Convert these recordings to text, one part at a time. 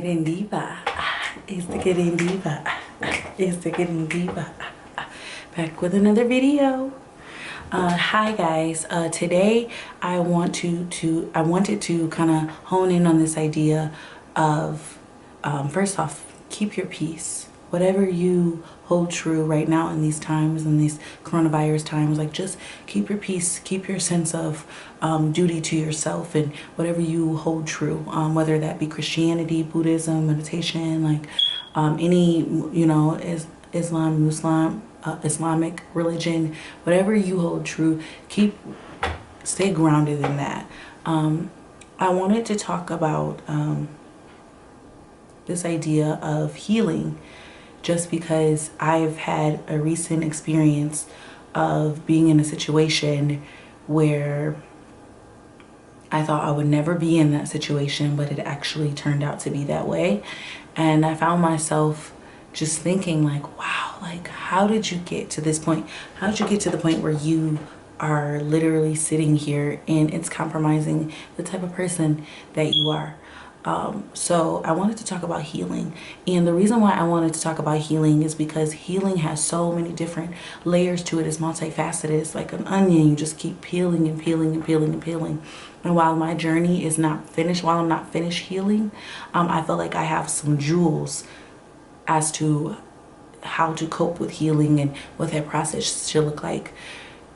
getting diva. It's the getting diva. It's the getting diva. Back with another video. Hi guys. Today I wanted to kind of hone in on this idea of first off, keep your peace. Whatever you hold true right now in these times, in these coronavirus times, like just keep your peace, keep your sense of duty to yourself, and whatever you hold true, whether that be Christianity, Buddhism, meditation, like any, you know, Islamic religion, whatever you hold true, stay grounded in that. I wanted to talk about this idea of healing, just because I've had a recent experience of being in a situation where I thought I would never be in that situation, but it actually turned out to be that way. And I found myself just thinking like, wow, like how did you get to this point? How did you get to the point where you are literally sitting here and it's compromising the type of person that you are? So I wanted to talk about healing. And the reason why I wanted to talk about healing is because healing has so many different layers to it. It's multifaceted. It's like an onion. You just keep peeling and peeling and peeling and peeling. And while my journey is not finished, while I'm not finished healing, I feel like I have some jewels as to how to cope with healing and what that process should look like.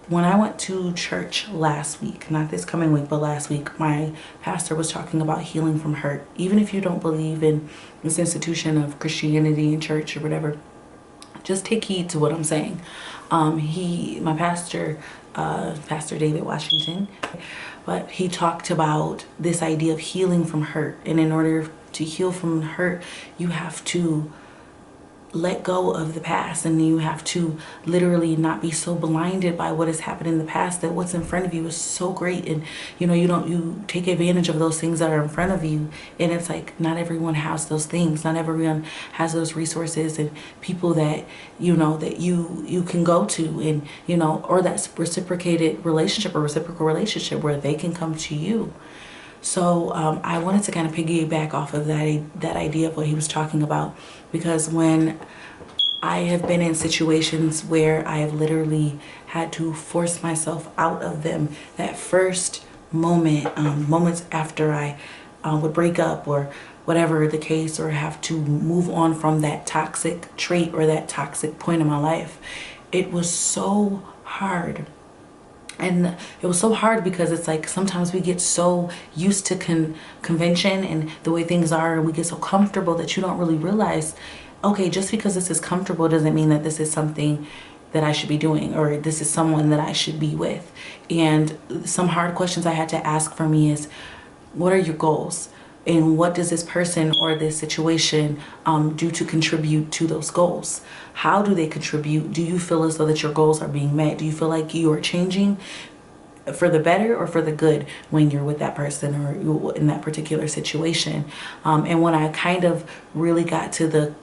When I went to church last week, not this coming week, but last week, my pastor was talking about healing from hurt. Even if you don't believe in this institution of Christianity and church or whatever, just take heed to what I'm saying. My pastor, Pastor David Washington, but he talked about this idea of healing from hurt. And in order to heal from hurt, you have to let go of the past, and you have to literally not be so blinded by what has happened in the past that what's in front of you is so great, and you take advantage of those things that are in front of you. And it's like not everyone has those things, not everyone has those resources and people that that you can go to, and or that reciprocated relationship or reciprocal relationship where they can come to you. So I wanted to kind of piggyback off of that idea of what he was talking about, because when I have been in situations where I have literally had to force myself out of them, that first moments after I would break up or whatever the case, or have to move on from that toxic trait or that toxic point in my life, it was so hard. And it was so hard because it's like sometimes we get so used to convention and the way things are, and we get so comfortable that you don't really realize, okay, just because this is comfortable doesn't mean that this is something that I should be doing, or this is someone that I should be with. And some hard questions I had to ask for me is, what are your goals? And what does this person or this situation do to contribute to those goals? How do they contribute? Do you feel as though that your goals are being met? Do you feel like you are changing for the better or for the good when you're with that person or you're in that particular situation? And when I kind of really got to the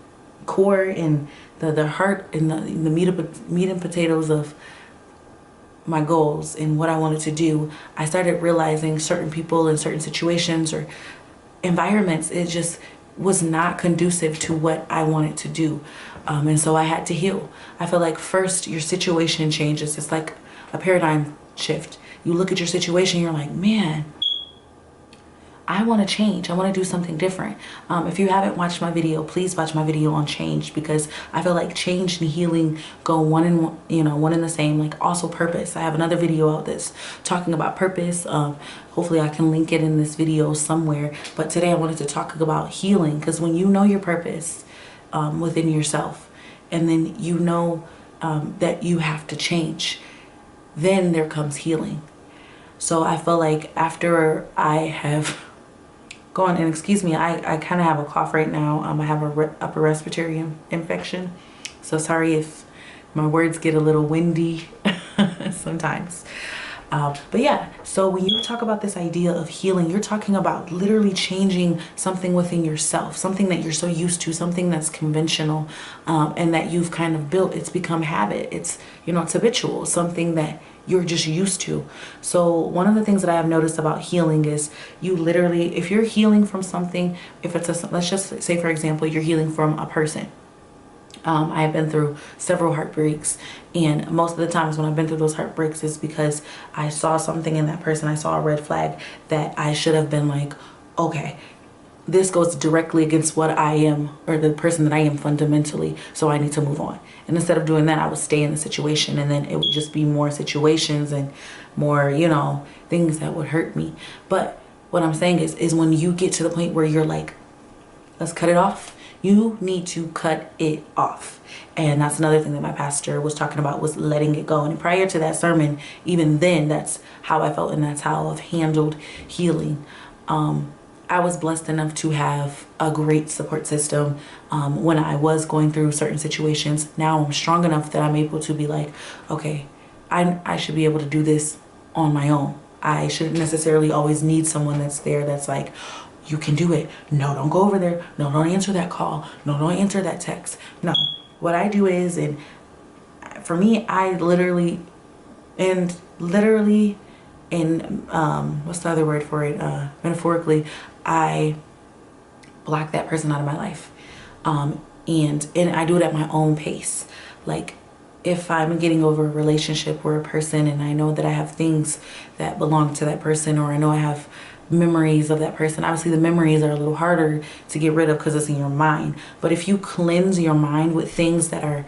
core and the heart and the meat and potatoes of my goals and what I wanted to do, I started realizing certain people in certain situations or environments, it just was not conducive to what I wanted to do. And so I had to heal. I feel like first your situation changes. It's like a paradigm shift. You look at your situation, you're like, man, I want to change. I want to do something different. If you haven't watched my video, please watch my video on change, because I feel like change and healing go one in the same. Like also purpose. I have another video out that's talking about purpose. Hopefully I can link it in this video somewhere. But today I wanted to talk about healing, because when you know your purpose within yourself, and then that you have to change, then there comes healing. So I feel like after I have gone, and excuse me, I kind of have a cough right now. I have a upper respiratory infection, so sorry if my words get a little windy sometimes. But yeah, so when you talk about this idea of healing, you're talking about literally changing something within yourself, something that you're so used to, something that's conventional, and that you've kind of built. It's become habit. It's, it's habitual, something that you're just used to. So one of the things that I have noticed about healing is you literally, if you're healing from something, if it's a, let's just say for example, you're healing from a person. I have been through several heartbreaks, and most of the times when I've been through those heartbreaks is because I saw something in that person. I saw a red flag that I should have been like, okay, this goes directly against what I am, or the person that I am fundamentally, so I need to move on. And instead of doing that, I would stay in the situation, and then it would just be more situations and more, you know, things that would hurt me. But what I'm saying is when you get to the point where you're like, let's cut it off, you need to cut it off. And that's another thing that my pastor was talking about, was letting it go. And prior to that sermon, even then, that's how I felt, and that's how I've handled healing. I was blessed enough to have a great support system when I was going through certain situations. Now I'm strong enough that I'm able to be like, okay, I should be able to do this on my own. I shouldn't necessarily always need someone that's there that's like, you can do it. No, don't go over there. No, don't answer that call. No, don't answer that text. No, what I do is, and for me, I literally, and what's the other word for it? Metaphorically, I block that person out of my life. And I do it at my own pace. Like, if I'm getting over a relationship or a person and I know that I have things that belong to that person, or I know I have memories of that person, obviously the memories are a little harder to get rid of because it's in your mind. But if you cleanse your mind with things that are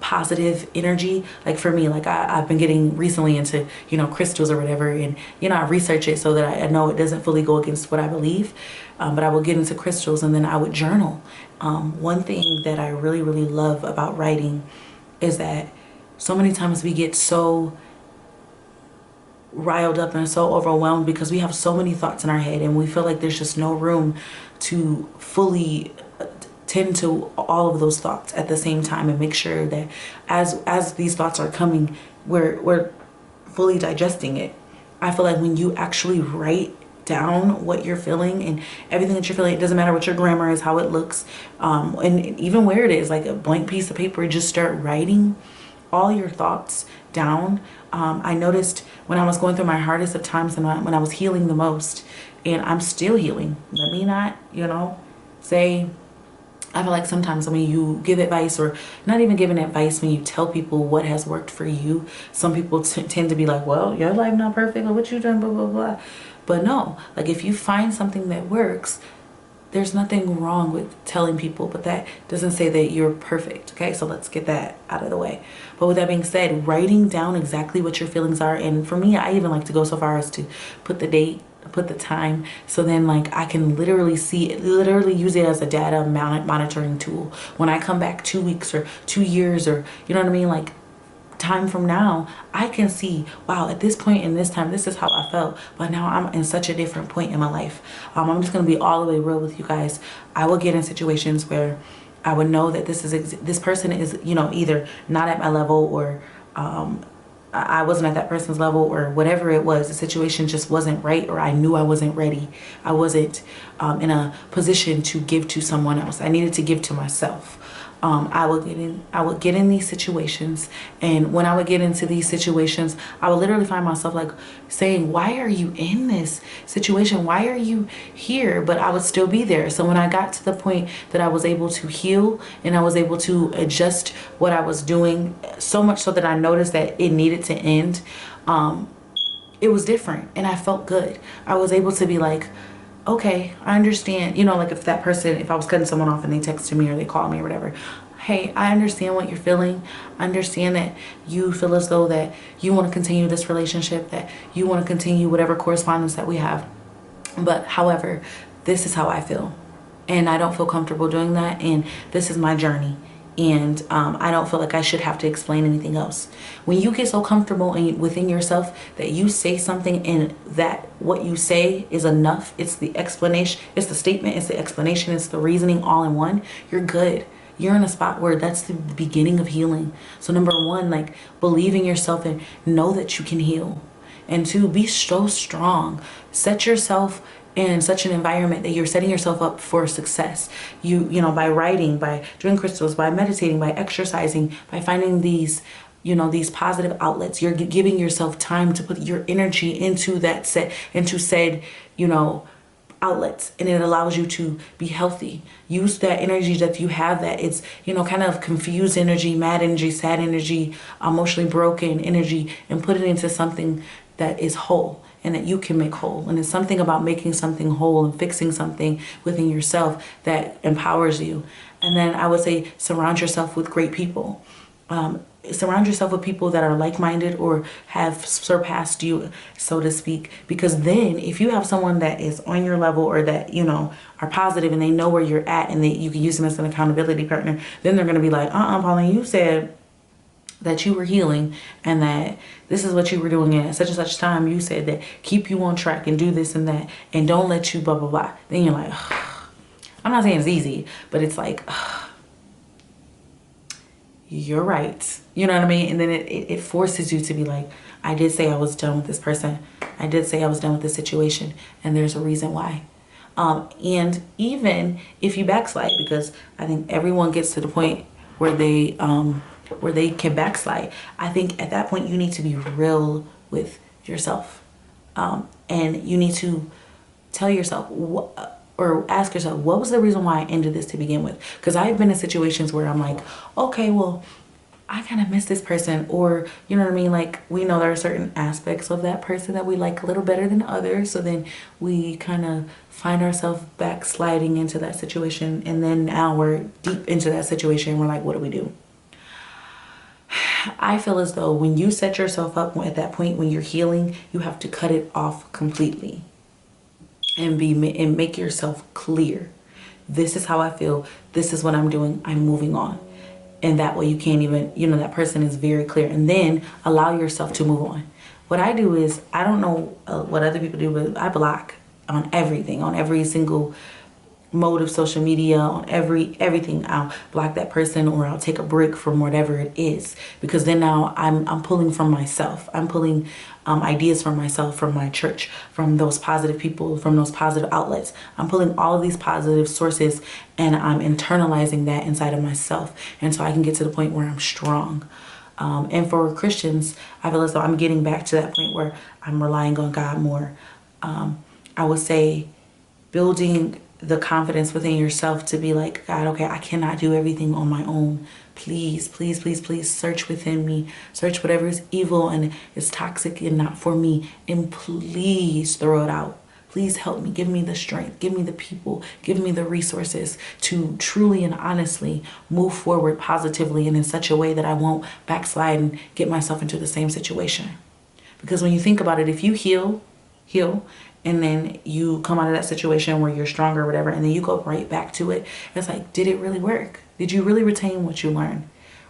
positive energy, like for me, like I've been getting recently into, you know, crystals or whatever, and you know, I research it so that I know it doesn't fully go against what I believe, but I will get into crystals, and then I would journal. One thing that I really love about writing is that so many times we get so riled up and so overwhelmed because we have so many thoughts in our head, and we feel like there's just no room to fully tend to all of those thoughts at the same time, and make sure that as these thoughts are coming, we're fully digesting it. I feel like when you actually write down what you're feeling and everything that you're feeling, it doesn't matter what your grammar is, how it looks, and even where it is, like a blank piece of paper, just start writing all your thoughts down. I noticed when I was going through my hardest of times and when I was healing the most, and I'm still healing. Let me not, you know, say, I feel like sometimes when you give advice, or not even giving advice, when you tell people what has worked for you, some people tend to be like, well, your life not perfect, or what you done, blah, blah, blah. But no, like if you find something that works, there's nothing wrong with telling people, but that doesn't say that you're perfect. Okay, so let's get that out of the way. But with that being said, writing down exactly what your feelings are, and for me, I even like to go so far as to put the date, put the time, so then like I can literally see it, literally use it as a data monitoring tool. When I come back 2 weeks or 2 years, or you know what I mean, like time from now, I can see, wow, at this point in this time, this is how I felt, but now I'm in such a different point in my life. I'm just gonna be all the way real with you guys. I will get in situations where I would know that this person is, you know, either not at my level, or I wasn't at that person's level, or whatever it was. The situation just wasn't right, or I knew I wasn't ready. I wasn't in a position to give to someone else. I needed to give to myself. I would get in these situations, and when I would get into these situations, I would literally find myself like saying, why are you in this situation? Why are you here? But I would still be there. So when I got to the point that I was able to heal, and I was able to adjust what I was doing, so much so that I noticed that it needed to end, it was different, and I felt good. I was able to be like, okay, I understand. You know, like if that person, if I was cutting someone off and they texted me or they called me or whatever, hey, I understand what you're feeling. I understand that you feel as though that you want to continue this relationship, that you want to continue whatever correspondence that we have. But however, this is how I feel, and I don't feel comfortable doing that, and this is my journey. And I don't feel like I should have to explain anything else. When you get so comfortable within yourself that you say something, and that what you say is enough, it's the explanation, it's the statement, it's the explanation, it's the reasoning all in one, you're good. You're in a spot where that's the beginning of healing. So number one, like, believe in yourself and know that you can heal. And two, be so strong. Set yourself in such an environment that you're setting yourself up for success. You know, by writing, by doing crystals, by meditating, by exercising, by finding these you know, these positive outlets. You're giving yourself time to put your energy into said, you know, outlets, and it allows you to be healthy. Use that energy that you have, that it's, you know, kind of confused energy, mad energy, sad energy, emotionally broken energy, and put it into something that is whole and that you can make whole. And it's something about making something whole and fixing something within yourself that empowers you. And then I would say surround yourself with great people. Surround yourself with people that are like-minded or have surpassed you, so to speak, because then if you have someone that is on your level, or that, you know, are positive and they know where you're at, and you can use them as an accountability partner, then they're going to be like, Pauline, you said that you were healing and that this is what you were doing at such and such time. You said that keep you on track and do this and that, and don't let you blah blah blah. Then you're like, I'm not saying it's easy, but it's like, you're right. You know what I mean? And then it forces you to be like, I did say I was done with this person. I did say I was done with this situation. And there's a reason why. And even if you backslide, because I think everyone gets to the point where they can backslide. I think at that point you need to be real with yourself. And you need to tell yourself or ask yourself, what was the reason why I ended this to begin with? Because I've been in situations where I'm like, okay, well, I kind of miss this person, or, you know what I mean? Like, we know there are certain aspects of that person that we like a little better than others. So then we kind of find ourselves backsliding into that situation. And then now we're deep into that situation. We're like, what do we do? I feel as though when you set yourself up at that point, when you're healing, you have to cut it off completely. And make yourself clear. This is how I feel. This is what I'm doing. I'm moving on. And that way you can't even, you know, that person is very clear. And then allow yourself to move on. What I do is, I don't know what other people do, but I block on everything, on every single mode of social media, on everything. I'll block that person, or I'll take a break from whatever it is, because then now I'm pulling from myself. I'm pulling ideas from myself, from my church, from those positive people, from those positive outlets. I'm pulling all of these positive sources and I'm internalizing that inside of myself, and so I can get to the point where I'm strong. And for Christians, I feel as though I'm getting back to that point where I'm relying on God more. I would say building the confidence within yourself to be like, God, okay, I cannot do everything on my own. Please, please, please, please search within me. Search whatever is evil and is toxic and not for me. And please throw it out. Please help me. Give me the strength. Give me the people. Give me the resources to truly and honestly move forward positively and in such a way that I won't backslide and get myself into the same situation. Because when you think about it, if you heal, and then you come out of that situation where you're stronger or whatever, and then you go right back to it, it's like, did it really work? Did you really retain what you learned?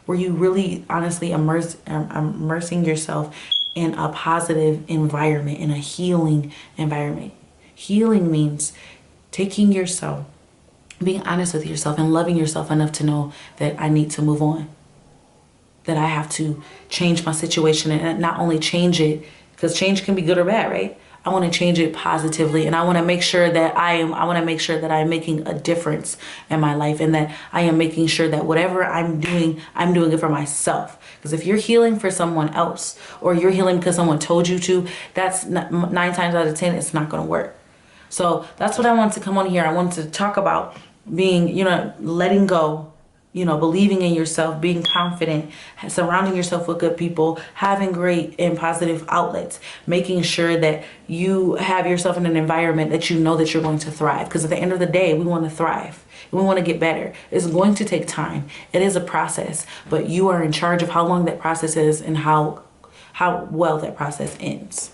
Were you really honestly immersing yourself in a positive environment, in a healing environment? Healing means taking yourself, being honest with yourself, and loving yourself enough to know that I need to move on, that I have to change my situation, and not only change it, because change can be good or bad, right? I want to change it positively, and I want to make sure that I'm making a difference in my life, and that I am making sure that whatever I'm doing it for myself. Because if you're healing for someone else, or you're healing because someone told you to, that's 9 times out of 10, it's not going to work. So that's what I want to come on here. I want to talk about being, you know, letting go, you know, believing in yourself, being confident, surrounding yourself with good people, having great and positive outlets, making sure that you have yourself in an environment that you know that you're going to thrive. Because at the end of the day, we want to thrive. We want to get better. It's going to take time. It is a process, but you are in charge of how long that process is and how well that process ends.